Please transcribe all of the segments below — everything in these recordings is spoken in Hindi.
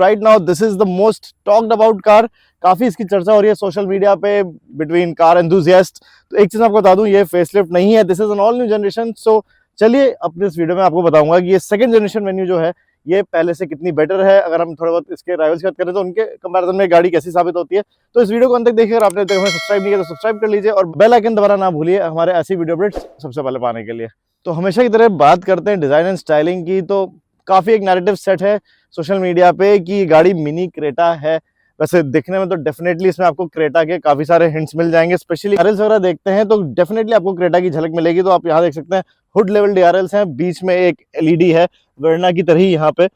Right now this is the most talked about car. काफी इसकी चर्चा हो रही है सोशल मीडिया पे बिटवीन कार एंथुसियास्ट। तो एक चीज आपको बता दूं, ये फेसलिफ्ट नहीं है, this is an all new generation. So चलिए अपने इस वीडियो में आपको बताऊंगा कि ये सेकंड जनरेशन वेन्यू जो है ये पहले से कितनी बेटर है। अगर हम थोड़ा बहुत इसके राइवल्स की बात करें तो उनके कंपैरिजन में गाड़ी कैसी साबित होती है। तो इस वीडियो को अंत तक देखिए। अगर आपने हमें सब्सक्राइब नहीं किया तो सब्सक्राइब कर लीजिए और बेल आइकन दबाना ना भूलिए हमारे ऐसी वीडियो अपडेट्स सबसे पहले पाने के लिए। तो हमेशा की तरह बात करते हैं डिजाइन एंड स्टाइलिंग की, तो काफी एक नैरेटिव सेट है सोशल मीडिया पे कि ये गाड़ी मिनी क्रेटा है। वैसे दिखने में तो डेफिनेटली इसमें आपको क्रेटा के काफी सारे हिंट्स मिल जाएंगे। स्पेशली डीआरएल्स वगैरह देखते हैं तो डेफिनेटली आपको क्रेटा की झलक मिलेगी। तो आप यहाँ देख सकते हैं हुड लेवल डीआरएल्स हैं, बीच में एक एलईडी है वर्ना की तरह ही यहाँ पे।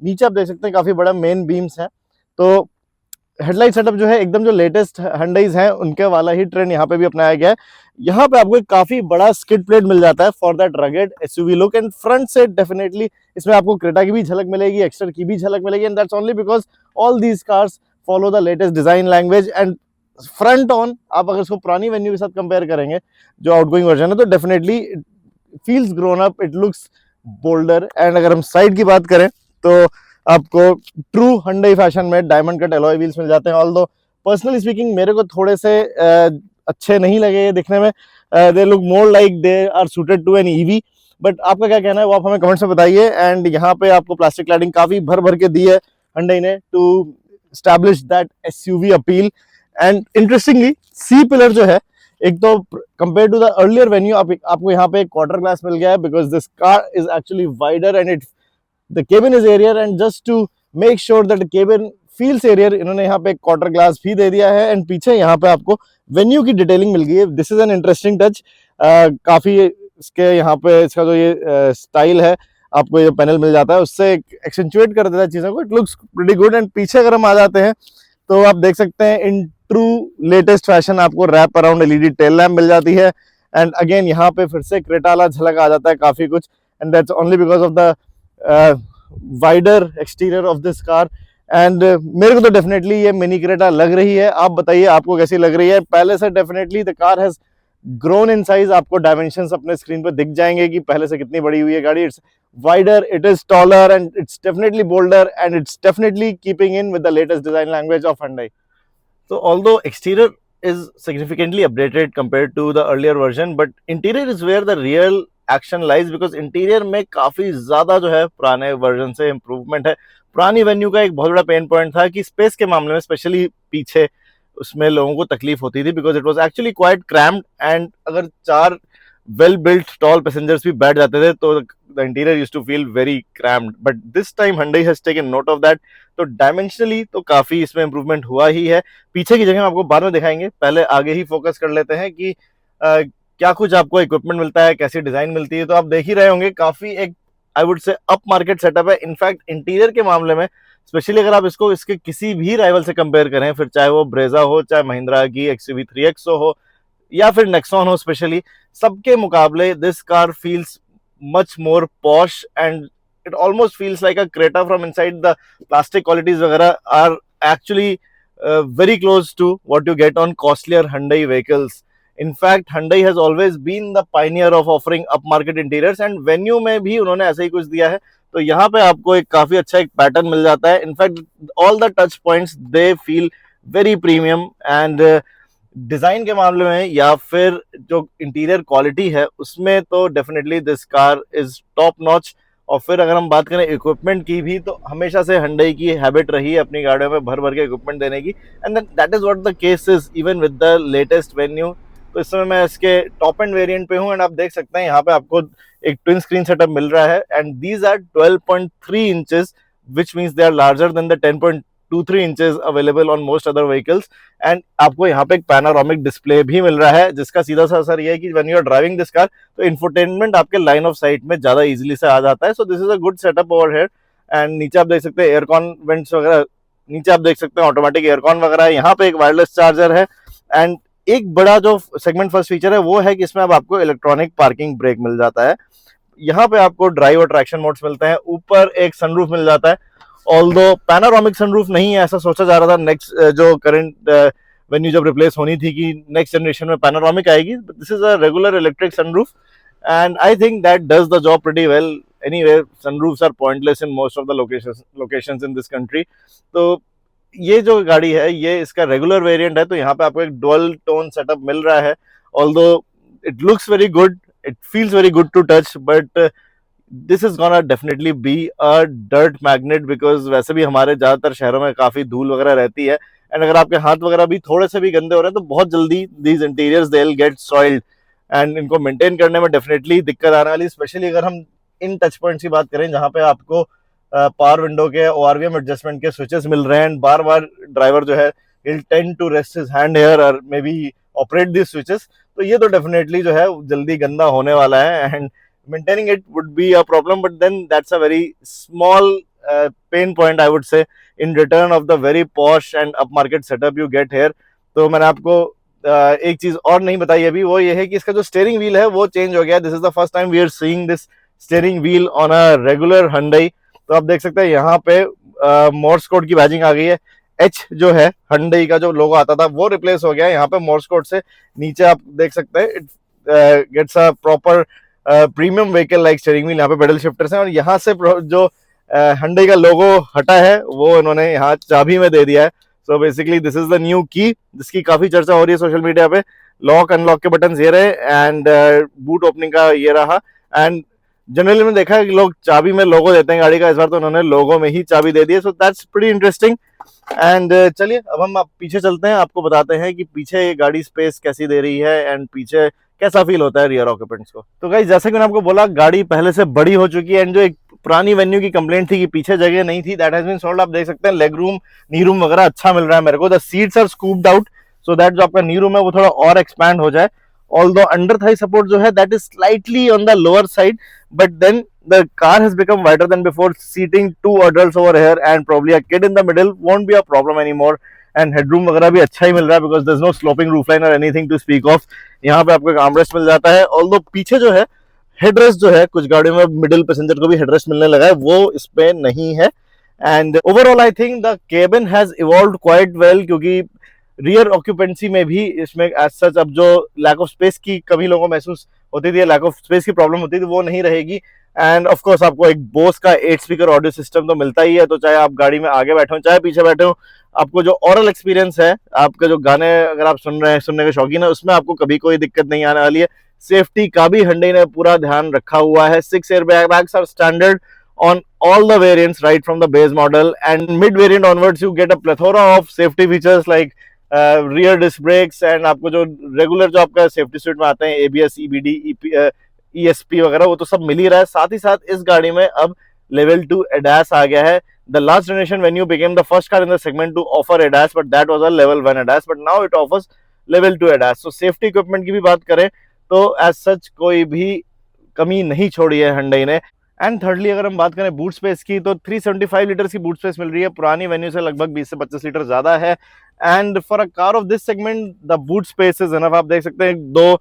नीचे आप देख सकते हैं काफी बड़ा मेन बीम्स है। तो हेडलाइट सेटअप जो है एकदम जो लेटेस्ट हंडईज हैं उनके वाला ही ट्रेंड यहाँ पे भी अपनाया गया है। यहाँ पे आपको एक काफी बड़ा स्किड प्लेट मिल जाता है for that rugged SUV look. And front से डेफिनेटली इसमें आपको क्रेटा की भी झलक मिलेगी, एक्स्टर की भी झलक मिलेगी। And that's only because all these cars follow the latest design language. And front on आप अगर इसको पुरानी वेन्यू के साथ कंपेयर करेंगे जो आउटगोइंग वर्जन है तो definitely it feels grown up, it looks boulder. And अगर हम साइड की बात करें तो आपको ट्रू Hyundai फैशन में डायमंड कट एलॉय व्हील्स मिल जाते हैं। ऑल्दो पर्सनली स्पीकिंग मेरे को थोड़े से अच्छे नहीं लगे ये दिखने में। They look more like they are suited to an EV. But आपका क्या कहना है वो आप हमें कमेंट्स में बताइए। एंड यहाँ पे आपको प्लास्टिक क्लैडिंग काफी भर भर के दी है Hyundai ने to establish that SUV appeal. And interestingly C pillar जो है एक तो compare to the earlier Venue आपको यहाँ पे एक क्वार्टर ग्लास मिल गया है because this car is actually wider and it the cabin is airier। and just to make sure that the cabin feels airier इन्होंने यहाँ पे एक क्वार्टर ग्लास भी दे दिया है। एंड पीछे यहाँ पे आपको वेन्यू की डिटेलिंग मिल गई है। This is an interesting touch. काफी इसके यहाँ पे इसका जो ये स्टाइल है आपको ये पैनल मिल जाता है उससे एक्सेंचुएट कर देता है चीजों को। It looks pretty good. And पीछे अगर हम आ जाते हैं तो आप देख सकते हैं इन ट्रू लेटेस्ट फैशन आपको wrap around LED tail lamp मिल जाती है। एंड अगेन यहाँ पे फिर से क्रेटा वाला झलक आ जाता है काफी कुछ। And that's only because of the wider exterior of this car. And मेरे को तो डेफिनेटली ये मिनी क्रेटा लग रही है। आप बताइए आपको कैसी लग रही है। पहले से definitely the car has grown in size. आपको डायमेंशंस अपने स्क्रीन पे दिख जाएंगे कि पहले से कितनी बड़ी हुई है गाड़ी। It's wider, it is taller and it's definitely boulder and it's definitely keeping in with the latest design language of Hyundai। So although exterior is significantly updated compared to the earlier version, but interior is where the real action lies because interior में काफी ज्यादा जो है पुराने वर्जन से इम्प्रूवमेंट है। पुरानी वेन्यू का एक बहुत बड़ा पेन पॉइंट था कि स्पेस के मामले में स्पेशली पीछे उसमें लोगों को तकलीफ होती थी because it was actually quite crammed. And अगर 4 वेल बिल्ट टॉल पैसेंजर्स भी बैठ जाते थे तो the interior used to feel very cramped. But this time Hyundai has taken note of that. तो डायमेंशनली तो काफी इसमें इंप्रूवमेंट हुआ ही है। पीछे की जगह हम आपको बाद में दिखाएंगे, पहले आगे ही फोकस कर लेते हैं कि क्या कुछ आपको इक्विपमेंट मिलता है, कैसी डिजाइन मिलती है। तो आप देख ही रहे होंगे काफी एक I would say up market setup है। इनफैक्ट इंटीरियर के मामले में स्पेशली अगर आप इसको इसके किसी भी राइवल से कंपेयर करें, फिर चाहे वो ब्रेजा हो, चाहे महिंद्रा की XUV 3XO हो या फिर नेक्सॉन हो, स्पेशली सबके मुकाबले this car feels much more posh and it almost feels like a Creta from inside. The plastic qualities वगैरह are actually very close to what you get on costlier Hyundai vehicles. In fact, Hyundai has always been the pioneer of offering upmarket interiors and venue में भी उन्होंने ऐसे ही कुछ दिया है। तो यहाँ पे आपको एक काफी अच्छा एक पैटर्न मिल जाता है। In fact all the touch points they feel very premium and design के मामले में या फिर जो इंटीरियर क्वालिटी है उसमें तो definitely this car is top notch. और फिर अगर हम बात करें इक्विपमेंट की भी तो हमेशा से Hyundai की हैबिट रही है अपनी गाड़ियों में भर भर के इक्विपमेंट देने की। And that is what the case is even with the latest venue. तो इस समय मैं इसके टॉप एंड वेरिएंट पे हूँ एंड आप देख सकते हैं यहाँ पे आपको एक ट्विन स्क्रीन सेटअप मिल रहा है। And these are 12.3 inches which means they are larger than the 10.23 inches available on most other vehicles. And आपको यहाँ पे एक पैनोरामिक डिस्प्ले भी मिल रहा है जिसका सीधा सा असर ये है कि when you are driving this car तो इंफोटेनमेंट आपके लाइन ऑफ साइट में ज्यादा इजीली से आ जाता है। So this is a good setup over here. And नीचे आप देख सकते हैं एयरकॉन वेंट्स वगैरह, नीचे आप देख सकते हैं ऑटोमेटिक एयरकॉन वगैरह, यहाँ पे एक वायरलेस चार्जर है। एंड एक बड़ा जो सेगमेंट फर्स्ट फीचर है वो है कि इसमें अब आपको इलेक्ट्रॉनिक पार्किंग ब्रेक मिल जाता है। यहाँ पे आपको ड्राइव और ट्रैक्शन मोड्स मिलते हैं। ऊपर एक सनरूफ मिल जाता है। ऑल्दो पैनोरामिक सनरूफ नहीं है ऐसा सोचा जा रहा था नेक्स्ट जो करंट वेन्यू जब रिप्लेस होनी थी कि नेक्स्ट जनरेशन में पैनोरामिक आएगी। This is a regular electric sunroof and I think that does the job pretty well. anyway sunroofs are pointless in most of the locations in this country. तो ये जो गाड़ी है ये इसका रेगुलर वेरिएंट है, तो यहाँ पे आपको एक डुअल टोन सेटअप मिल रहा है. Although it looks very good, it feels very good to touch, but this is gonna definitely be a dirt magnet, because वैसे भी हमारे ज्यादातर शहरों में काफी धूल वगैरह रहती है, एंड अगर आपके हाथ वगैरह भी थोड़े से भी गंदे हो रहे हैं तो बहुत जल्दी these interiors they will get soiled, and इनको मेंटेन करने में डेफिनेटली दिक्कत आने वाली, स्पेशली अगर हम इन टच पॉइंट्स की बात करें जहाँ पे आपको पावर विंडो के ORVM एडजस्टमेंट के स्विचेस मिल रहे हैं, बार बार ड्राइवर जो है he'll tend to rest his hand here or maybe operate these switches, तो ये तो डेफिनेटली जो है जल्दी गंदा होने वाला है, and maintaining it would be a problem, but then that's a very small pain point I would say in return of the very posh and upmarket setup you get here. तो मैंने आपको एक चीज और नहीं बताई अभी, वो ये है कि इसका जो स्टीयरिंग व्हील है वो चेंज हो गया. This is the first time we are seeing this steering wheel on a regular Hyundai. तो आप देख सकते हैं यहाँ पे मोर्स कोड की बैजिंग आ गई है. एच जो है Hyundai का जो लोगो आता था वो रिप्लेस हो गया है, यहाँ पे मोर्स कोड से नीचे आप देख सकते हैं it gets a proper premium vehicle like steering wheel. यहाँ पे पेडल शिफ्टर्स हैं, और यहाँ से जो Hyundai का लोगो हटा है वो इन्होंने यहाँ चाबी में दे दिया है. So basically this is the new की, जिसकी काफी चर्चा हो रही है सोशल मीडिया पे. लॉक अनलॉक के बटन ये रहे, एंड बूट ओपनिंग का ये रहा, एंड जनरली में देखा है कि लोग चाबी में लोगो देते हैं गाड़ी का, इस बार तो उन्होंने लोगो में ही चाबी दे दी है. So that's pretty interesting. And चलिए अब हम पीछे चलते हैं, आपको बताते हैं कि पीछे ये गाड़ी स्पेस कैसी दे रही है एंड पीछे कैसा फील होता है रियर ऑक्यूपेंट्स को. तो गाइस जैसे कि मैंने आपको बोला, गाड़ी पहले से बड़ी हो चुकी है, एंड जो एक पुरानी वेन्यू की कंप्लेंट थी कि पीछे जगह नहीं थी, दैट हैज बीन सॉल्व्ड. आप देख सकते हैं लेग रूम, नी रूम वगैरह अच्छा मिल रहा है मेरे को. The seats are scooped out so that जो आपका नी रूम है वो थोड़ा और एक्सपैंड हो जाए. Although under thigh support जो है that is slightly on the lower side, but then the car has become wider than before. Seating two adults over here and probably a kid in the middle won't be a problem anymore. And headroom वगैरह भी अच्छा ही मिल रहा है because there's no sloping roofline or anything to speak of. यहाँ पे आपको एक armrest मिल जाता है. Although पीछे जो है headrest जो है कुछ गाड़ियों में middle passenger को भी headrest मिलने लगा है, वो इस पे नहीं है. And overall I think the cabin has evolved quite well, क्योंकि रियर ऑक्यूपेंसी में भी इसमें एज सच अब जो लैक ऑफ स्पेस की कमी लोगों को महसूस होती थी, लैक ऑफ स्पेस की प्रॉब्लम होती थी, वो नहीं रहेगी. एंड ऑफ कोर्स आपको एक बोस का 8 स्पीकर ऑडियो सिस्टम तो मिलता ही है, तो चाहे आप गाड़ी में आगे बैठे हो चाहे पीछे बैठे हो, आपको जो ओरल एक्सपीरियंस है, आपके जो गाने अगर आप सुन रहे हैं, सुनने के शौकीन है, उसमें आपको कभी कोई दिक्कत नहीं आने वाली है. सेफ्टी का भी Hyundai ने पूरा ध्यान रखा हुआ है. 6 airbags are standard on all the variants right from the base model, and mid variant onwards you get a plethora of safety features like rear disc brakes, and आपको जो रेगुलर जो आपका सेफ्टी सूट में आते हैं ABS, EBD, ESP वगैरह, वो तो सब मिल ही रहा है. साथ ही साथ इस गाड़ी में अब लेवल 2 ADAS आ गया है. The last generation when you became the first car in the segment to offer ADAS, but that was a level 1 ADAS, but now it offers level 2 ADAS. so safety equipment की भी बात करें तो एज सच कोई भी कमी नहीं छोड़ी है Hyundai ने. एंड थर्डली अगर हम बात करें बूट स्पेस की, तो 375 लीटर की बूट स्पेस मिल रही है. पुरानी वेन्यू से लगभग 20 से 25 लीटर ज्यादा है, and for a car of this segment the boot space is enough. आप देख सकते हैं दो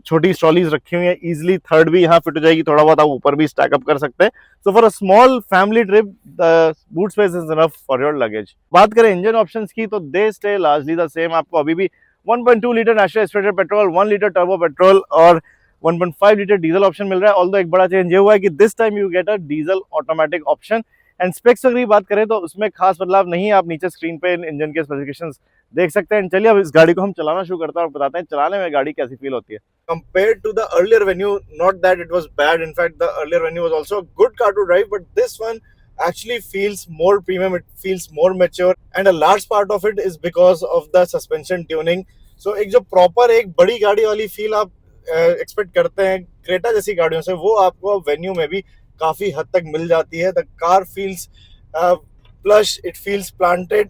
छोटी स्ट्रॉलीज रखी हुई है, इजिली थर्ड भी यहाँ फिट हो जाएगी, थोड़ा बहुत आप ऊपर भी स्टैक अप कर सकते हैं. So for a small family trip the boot space is enough for your luggage. बात करें इंजन ऑप्शंस की, तो they stay largely the same. आपको अभी भी 1.2 litre natural aspirated petrol, 1 litre turbo petrol और 1.5 लीटर डीजल ऑप्शन मिल रहा है. ऑल्दो एक बड़ा चेंज ये हुआ है कि this time you get a diesel automatic option. And specs अगर बात करें तो उसमें खास बदलाव नहीं है. आप नीचे स्क्रीन पे इंजन के स्पेसिफिकेशंस देख सकते हैं. चलिए अब इस गाड़ी को हम चलाना शुरू करते हैं और बताते हैं चलाने में गाड़ी कैसी फील होती है. Compared to the earlier Venue, not that it was bad. In fact, the earlier Venue was also a good car to drive, but this one actually feels more premium. It feels more mature, and a large part of it is because of the suspension tuning. So एक जो proper एक बड़ी गाड़ी वाली फील आप एक्सपेक्ट करते हैं क्रेटा जैसी गाड़ियों से, वो आपको वेन्यू में भी काफी हद तक मिल जाती है. The car feels plush, it feels planted.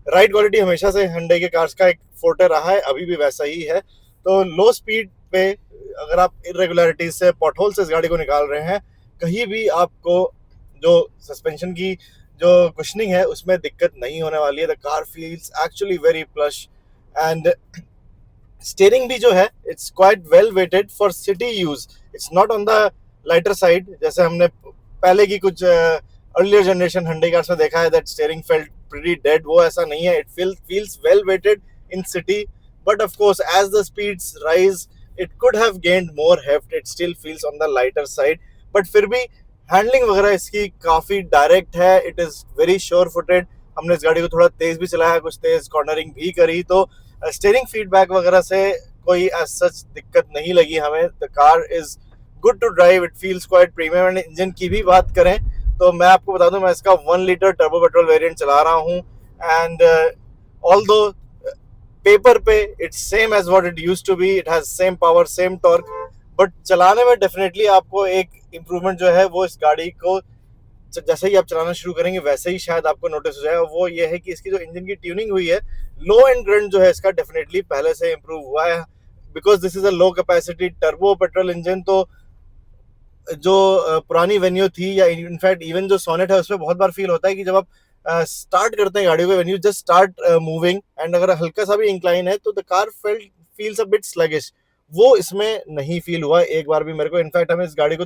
Ride quality हमेशा से Hyundai के कार्स का एक फोर्टे रहा है, अभी भी वैसा ही है. तो लो स्पीड पे अगर आप इरेगुलरिटीज से, पॉटहोल से इस गाड़ी को निकाल रहे हैं, कहीं भी आपको जो सस्पेंशन की जो कुशनिंग है उसमें दिक्कत नहीं होने वाली है. The car feels actually very plush, and steering भी जो है it's quite well waited for city use. It's not on the lighter side जैसे हमने पहले की कुछ अर्लियर जनरेशन Hyundai कार्स में देखा है, that steering felt pretty dead. वो ऐसा नहीं है. It feels well weighted in city, but of course as the speeds rise it could have gained more heft. It still feels on the lighter side, but फिर भी हैंडलिंग वगैरह इसकी काफ़ी डायरेक्ट है, it is very sure footed. हमने इस गाड़ी को थोड़ा तेज़ भी चलाया, कुछ तेज़ कॉर्नरिंग भी करी, तो स्टीयरिंग फीडबैक वगैरह से कोई एज सच दिक्कत नहीं लगी हमें। The car is good to drive, it feels quite premium. And engine की भी बात करें तो मैं आपको बता दूं, मैं इसका 1 लीटर टर्बो पेट्रोल वेरिएंट चला रहा हूँ। एंड ऑल्दो पेपर पे it's same as what it used to be, it has same power same torque, but चलाने में डेफिनेटली आपको एक इम्प्रूवमेंट जो है वो इस गाड़ी को जैसे ही आप चलाना शुरू करेंगे वैसे ही शायद आपको नोटिस हो जाएगा। वो ये है कि इसकी जो इंजन की ट्यूनिंग हुई है, लो एंड ग्रंट जो है इसका डेफिनेटली पहले से इम्प्रूव हुआ है, because this is a low capacity turbo petrol engine. तो जो पुरानी वेन्यू थी या इनफैक्ट इवन जो सोनेट है उसमें बहुत बार फील होता है कि जब आप स्टार्ट करते हैं गाड़ी को, venue just start moving and अगर हल्का सा भी इंक्लाइन है तो the car feels a bit sluggish. वो इसमें नहीं फील हुआ एक बार भी मेरे को। इनफैक्ट हमें इस गाड़ी को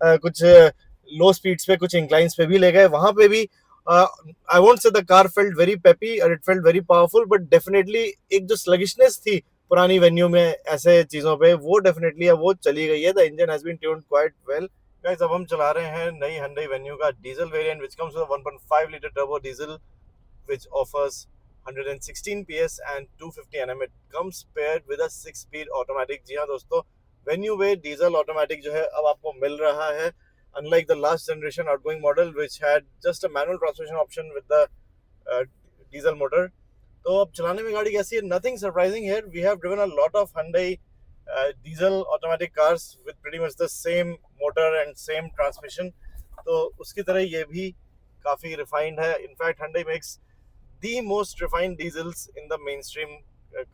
कुछ लो स्पीड्स पे, कुछ इंक्लाइंस पे भी ले गए, वहां पे भी I won't say the car felt very peppy और it felt very powerful, but definitely एक जो स्लगिशनेस थी पुरानी वेन्यू में ऐसे चीजों पे, वो डेफिनेटली अब वो चली गई है। The engine has been tuned quite well. Guys, अब हम चला रहे हैं नई Hyundai Venue का diesel variant which comes with 1.5 litre turbo diesel which offers 116 PS and 250 Nm. It comes paired with a 6-speed automatic. जी हाँ दोस्तों, Venue में डीजल ऑटोमेटिक जो है अब आपको मिल रहा है, unlike the last generation outgoing model which had just a manual transmission option with the diesel motor. तो अब चलाने में गाड़ी कैसी है? Nothing surprising here. We have driven a lot of Hyundai diesel automatic cars with pretty much the same motor and same transmission. तो उसकी तरह ये भी काफ़ी refined है. In fact, Hyundai makes the most refined diesels in the mainstream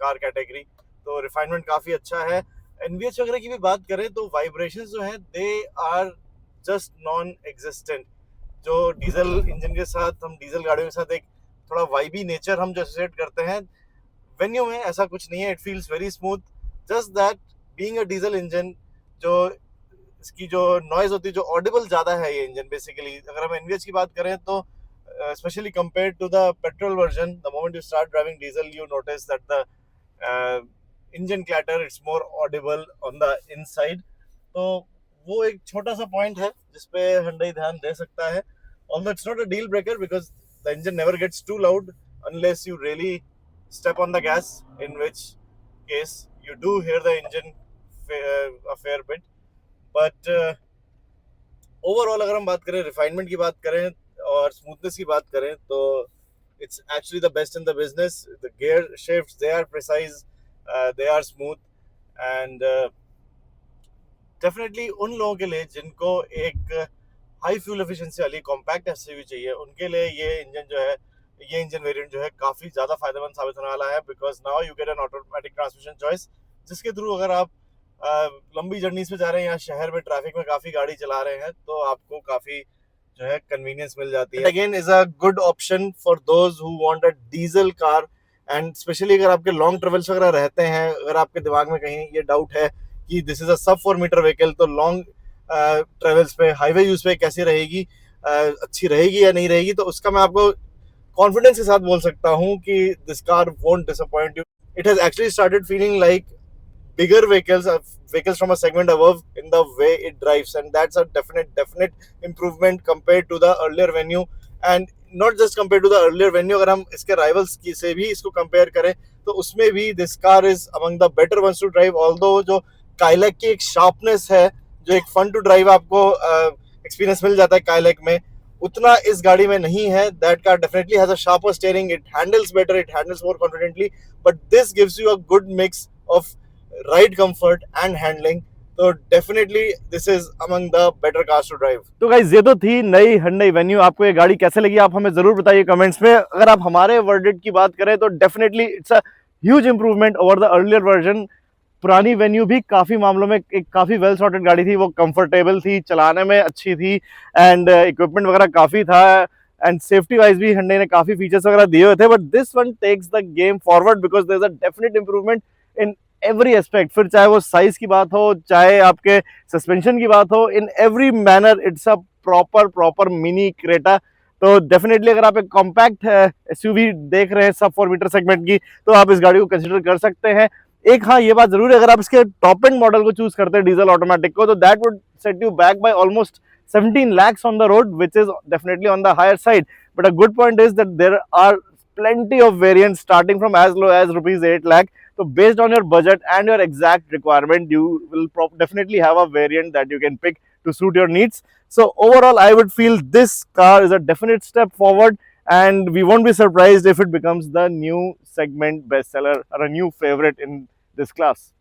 car category. तो refinement काफ़ी अच्छा है। NVH वगैरह की भी बात करें तो vibrations जो है they are just non-existent. जो डीजल इंजन के साथ, हम डीजल गाड़ियों के साथ एक थोड़ा वाइबी नेचर हम जो एसोसिएट करते हैं, वेन्यू में ऐसा कुछ नहीं है। It feels very smooth, just that being a diesel engine, जो इसकी जो नॉइज होती है, जो ऑडिबल ज़्यादा है ये इंजन बेसिकली। अगर हम एनवीएच की बात करें तो specially compare to the petrol version, the moment you start driving diesel you notice that the engine clatter it's more audible on the inside. तो वो एक छोटा सा पॉइंट है जिसपे Hyundai ध्यान दे सकता है। Although it's not a deal breaker because the engine never gets too loud unless you really step on the gas, in which case you do hear the engine a fair bit. But overall अगर हम बात करें, refinement की बात करें और smoothness की बात करें, तो it's actually the best in the business. The gear shifts, they are precise, they are smooth, and definitely उन लोगों के लिए जिनको एक हाई फ्यूल एफिशिएंसी वाली कॉम्पैक्ट एसयूवी चाहिए, उनके लिए ये इंजन जो है, ये इंजन वेरिएंट जो है काफ़ी ज़्यादा फायदेमंद साबित होने वाला है। Because now you get an automatic transmission choice, जिसके थ्रू अगर आप लंबी जर्नीज पे जा रहे हैं या शहर में ट्रैफिक में काफ़ी गाड़ी चला रहे हैं तो आपको काफ़ी जो है कन्वीनियंस मिल जाती है। Again is a good option for those who want a diesel car, and specially अगर आपके लॉन्ग ट्रेवल्स वगैरह रहते हैं, अगर आपके दिमाग में कहीं ये डाउट है कि दिस इज अ सब 4 मीटर व्हीकल, तो लॉन्ग ट्रेवल्स पे, हाईवे यूज पे कैसी रहेगी, अच्छी रहेगी या नहीं रहेगी, तो उसका मैं आपको कॉन्फिडेंस के साथ बोल सकता हूँ कि this car won't disappoint you. It has actually started feeling like bigger vehicles from a segment above in the way it drives, and that's a definite improvement compared to the earlier Venue, and not just compared to the earlier Venue, अगर हम इसके rivals की से भी इसको compare करें तो उसमें भी this car is among the better ones to drive। although जो काइलैक की एक sharpness है, जो एक fun to drive आपको experience मिल जाता है काइलैक में, उतना इस गाड़ी में नहीं है। That car definitely has a sharper steering, it handles better, it handles more confidently, but this gives you a good mix of ride comfort and handling. तो definitely this is among the better cars to drive. तो गाइस, ये तो थी नई Hyundai Venue। आपको ये गाड़ी कैसे लगी आप हमें जरूर बताइए कमेंट्स में। अगर आप हमारे वर्डिक्ट की बात करें तो definitely it's a huge improvement over the earlier version. पुरानी Venue भी काफ़ी मामलों में एक काफ़ी वेल सॉर्टेड गाड़ी थी, वो कंफर्टेबल थी, चलाने में अच्छी थी, एंड इक्विपमेंट वगैरह काफ़ी था, एंड सेफ्टी वाइज भी Hyundai ने काफ़ी फीचर्स वगैरह दिए हुए थे। But this one takes the game forward because there is a definite improvement in every aspect. फिर चाहे वो साइज की बात हो, चाहे आपके सस्पेंशन की बात हो, in every manner it's a proper mini Creta. तो डेफिनेटली अगर आप एक कॉम्पैक्ट एसयूवी देख रहे हैं सब 4 मीटर सेगमेंट की, तो आप इस गाड़ी को कंसिडर कर सकते हैं। एक हाँ ये बात जरूर है, अगर आप इसके टॉप एंड मॉडल को चूज करते हैं डीजल ऑटोमेटिक को, तो that would set you back by almost 17 lakhs on the road, which is definitely on the higher side. But a good point is that there are plenty of variants starting from as low as rupees 8 lakh. So based on your budget and your exact requirement, you will definitely have a variant that you can pick to suit your needs. So overall, I would feel this car is a definite step forward, and we won't be surprised if it becomes the new segment bestseller or a new favorite in this class.